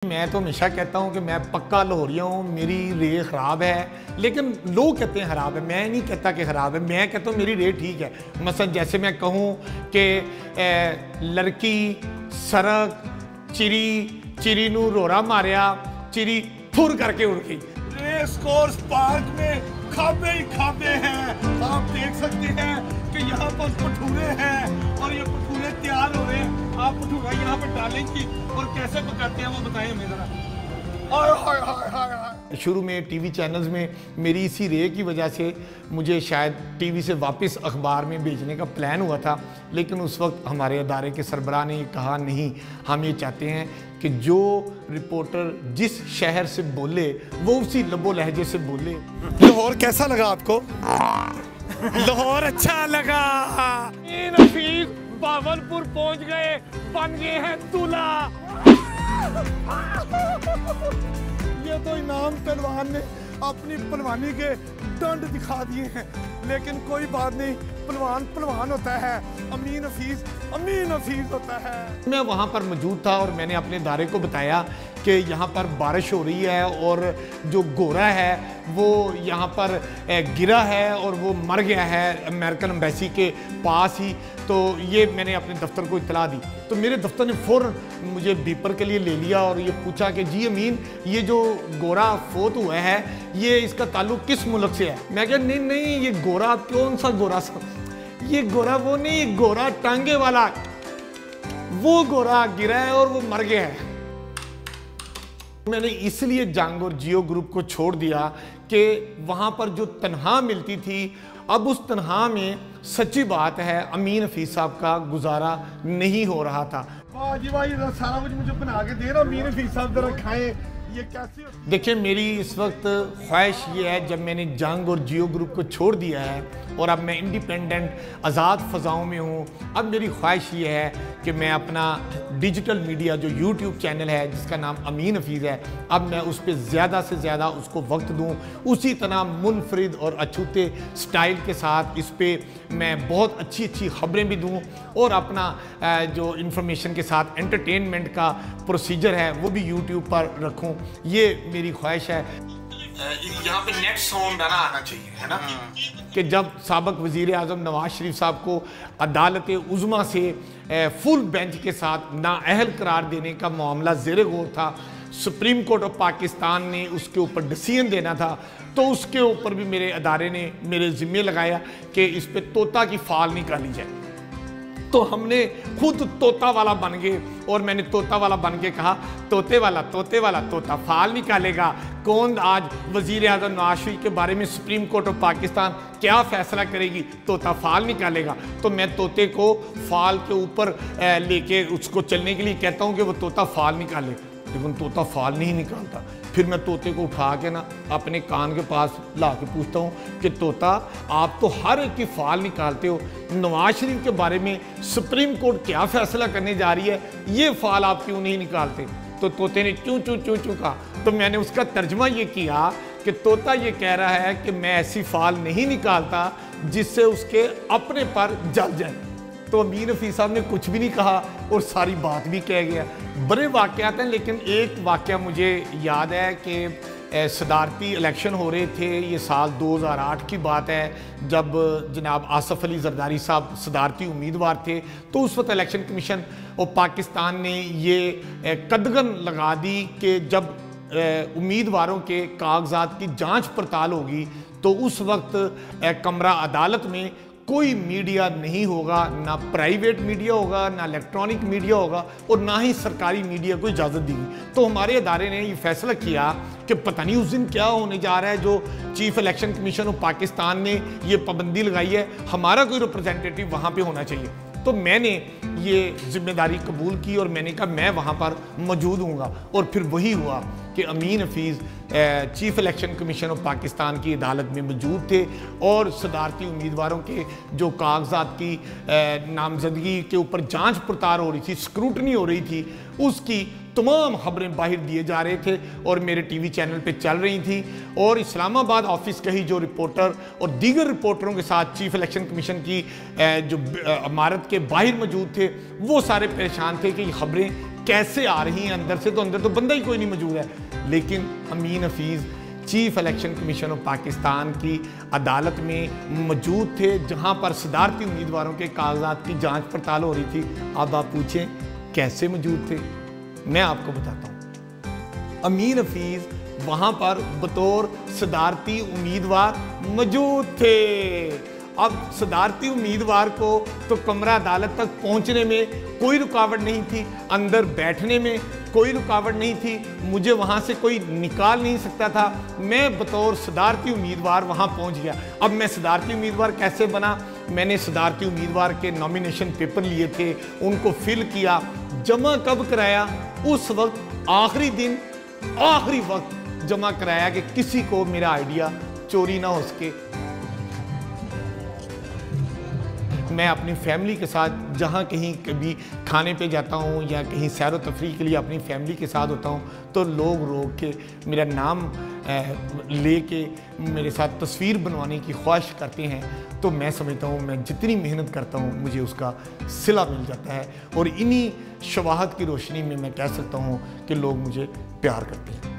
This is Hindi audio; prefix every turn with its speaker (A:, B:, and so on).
A: मैं तो हमेशा कहता हूँ कि मैं पक्का लाहौरिया हूँ, मेरी रे ख़राब है, लेकिन लोग कहते हैं ख़राब है, मैं नहीं कहता कि ख़राब है, मैं कहता हूँ मेरी रे ठीक है। मसलन जैसे मैं कहूँ कि लड़की सड़क चिरी नू रोड़ा मारिया, चिरी फुर करके उड़ गई।
B: रेस कोर्स पार्क में खाबे ही खाबे हैं, आप देख सकते हैं कि यहाँ पर भटूरे हैं और ये भटूरे तैयार हो रहे हैं। आप भटूरा यहाँ पर डालेंगी और कैसे पकाते हैं वो बताएं हमें जरा।
A: शुरू में टीवी चैनल्स में मेरी इसी रे की वजह से मुझे शायद टीवी से वापस अखबार में भेजने का प्लान हुआ था, लेकिन उस वक्त हमारे अदारे के सरबराह ने कहा नहीं, हम ये चाहते हैं कि जो रिपोर्टर जिस शहर से बोले वो उसी लबो लहजे से बोले।
B: लाहौर कैसा लगा आपको?
A: लाहौर अच्छा लगा। बावलपुर पहुंच गए, बन गए हैं दूल्हा।
B: ये तो इनाम पहलवान ने अपनी पहलवानी के दंड दिखा दिए हैं, लेकिन कोई बात नहीं, पहलवान होता है। अमीन हफीज होता है।
A: मैं वहाँ पर मौजूद था और मैंने अपने इदारे को बताया कि यहाँ पर बारिश हो रही है और जो गोरा है वो यहाँ पर गिरा है और वो मर गया है अमेरिकन एम्बेसी के पास ही। तो ये मैंने अपने दफ्तर को इतला दी, तो मेरे दफ्तर ने फ़ौरन मुझे बीपर के लिए ले लिया और ये पूछा कि जी अमीन, ये जो गोरा फोत हुआ है ये इसका ताल्लुक किस मुल्क से है? मैं कहा नहीं, ये गोरा कौन सा गोरा सा, ये गोरा वो नहीं, गोरा टांगे वाला, वो गोरा गिरा है और वो मर गया है। मैंने इसलिए जंग और जियो ग्रुप को छोड़ दिया कि वहाँ पर जो तनख्वाह मिलती थी, अब उस तनख्वाह में सच्ची बात है अमीन हफीज साहब का गुजारा नहीं हो रहा था।
B: वाह जी वाह, ये सारा कुछ मुझे बना के दे रहा, अमीन हफीज साहब जरा खाएं, ये कैसे?
A: देखिए, मेरी इस वक्त ख्वाहिश ये है, जब मैंने जंग और जियो ग्रुप को छोड़ दिया है और अब मैं इंडिपेंडेंट आज़ाद फ़ज़ाओं में हूँ, अब मेरी ख्वाहिश ये है कि मैं अपना डिजिटल मीडिया जो यूट्यूब चैनल है जिसका नाम अमीन हफीज़ है, अब मैं उस पर ज़्यादा से ज़्यादा उसको वक्त दूँ, उसी तरह मुनफरिद और अछूते स्टाइल के साथ इस पर मैं बहुत अच्छी ख़बरें भी दूँ और अपना जो इंफॉर्मेशन के साथ एंटरटेनमेंट का प्रोसीजर है वो भी यूट्यूब पर रखूँ। ये मेरी ख्वाहिश है।
B: यहाँ पे नेट साउंड आना चाहिए, है ना?
A: कि जब साबिक वज़ीर आज़म नवाज शरीफ साहब को अदालत उज़्मा से फुल बेंच के साथ नाअहल करार देने का मामला ज़ेरे गौर था, सुप्रीम कोर्ट ऑफ पाकिस्तान ने उसके ऊपर डिसीजन देना था, तो उसके ऊपर भी मेरे अदारे ने मेरे ज़िम्मे लगाया कि इस पे तोता की फाल निकाली जाए। तो हमने खुद तोता वाला बन गए और मैंने तोता वाला बन के कहा, तोते वाला तोता फाल निकालेगा। कौन आज वज़ीर आज़म नवाज शरीफ के बारे में सुप्रीम कोर्ट ऑफ पाकिस्तान क्या फ़ैसला करेगी? तोता फाल निकालेगा। तो मैं तोते को फाल के ऊपर लेके उसको चलने के लिए कहता हूँ कि वो तोता फाल निकाले, लेकिन तोता फाल नहीं निकालता। फिर मैं तोते को उठा के ना अपने कान के पास ला के पूछता हूँ कि तोता, आप तो हर एक की फाल निकालते हो, नवाज शरीफ के बारे में सुप्रीम कोर्ट क्या फैसला करने जा रही है, ये फाल आप क्यों नहीं निकालते? तो तोते ने चूँ चूँ चूँ चूँ कहा। तो मैंने उसका तर्जमा ये किया कि तोता ये कह रहा है कि मैं ऐसी फाल नहीं निकालता जिससे उसके अपने पर जल जाए। तो अमीन हफीज साहब ने कुछ भी नहीं कहा और सारी बात भी कह गया। बड़े वाक़यात हैं, लेकिन एक वाक़या मुझे याद है कि सदारती इलेक्शन हो रहे थे, ये साल 2008 की बात है, जब जनाब आसफ़ अली ज़रदारी साहब सदारती उम्मीदवार थे। तो उस वक्त इलेक्शन कमीशन और पाकिस्तान ने ये कदगन लगा दी कि जब उम्मीदवारों के कागजात की जांच पड़ताल होगी तो उस वक्त कमरा अदालत में कोई मीडिया नहीं होगा, ना प्राइवेट मीडिया होगा, ना इलेक्ट्रॉनिक मीडिया होगा और ना ही सरकारी मीडिया को इजाज़त दी। तो हमारे अदारे ने ये फैसला किया कि पता नहीं उस दिन क्या होने जा रहा है, जो chief election commission of Pakistan ने ये पाबंदी लगाई है, हमारा कोई रिप्रेजेंटेटिव वहाँ पे होना चाहिए। तो मैंने ये जिम्मेदारी कबूल की और मैंने कहा मैं वहाँ पर मौजूद हूँगा। और फिर वही हुआ कि Amin Hafeez chief election commission of Pakistan की अदालत में मौजूद थे और सदारती उम्मीदवारों के जो कागजात की नामजदगी के ऊपर जांच पड़ताल हो रही थी, स्क्रूटनी हो रही थी, उसकी तमाम खबरें बाहर दिए जा रहे थे और मेरे टीवी चैनल पे चल रही थी। और इस्लामाबाद ऑफिस के ही जो रिपोर्टर और दीगर रिपोर्टरों के साथ चीफ इलेक्शन कमीशन की जो इमारत के बाहर मौजूद थे, वो सारे परेशान थे कि ये खबरें कैसे आ रही हैं अंदर से, तो अंदर तो बंदा ही कोई नहीं मौजूद है। लेकिन Amin Hafeez chief election commission of Pakistan की अदालत में मौजूद थे, जहां पर सदारती उम्मीदवारों के कागजात की जांच पड़ताल हो रही थी। अब आप पूछें कैसे मौजूद थे, मैं आपको बताता हूं। अमीन हफीज़ वहां पर बतौर सदारती उम्मीदवार मौजूद थे। अब सदारती उम्मीदवार को तो कमरा अदालत तक पहुंचने में कोई रुकावट नहीं थी, अंदर बैठने में कोई रुकावट नहीं थी, मुझे वहां से कोई निकाल नहीं सकता था। मैं बतौर सदारती उम्मीदवार वहां पहुंच गया। अब मैं सदारती उम्मीदवार कैसे बना? मैंने सदारती उम्मीदवार के नॉमिनेशन पेपर लिए थे, उनको फिल किया, जमा कब कराया? उस वक्त आखिरी दिन, आखिरी वक्त जमा कराया कि किसी को मेरा आइडिया चोरी ना हो सके। मैं अपनी फैमिली के साथ जहाँ कहीं कभी खाने पे जाता हूँ या कहीं सैर व तफरीह के लिए अपनी फैमिली के साथ होता हूँ, तो लोग रोक के मेरा नाम लेके मेरे साथ तस्वीर बनवाने की ख्वाहिश करते हैं। तो मैं समझता हूँ मैं जितनी मेहनत करता हूँ मुझे उसका सिला मिल जाता है, और इन्हीं शवाहद की रोशनी में मैं कह सकता हूँ कि लोग मुझे प्यार करते हैं।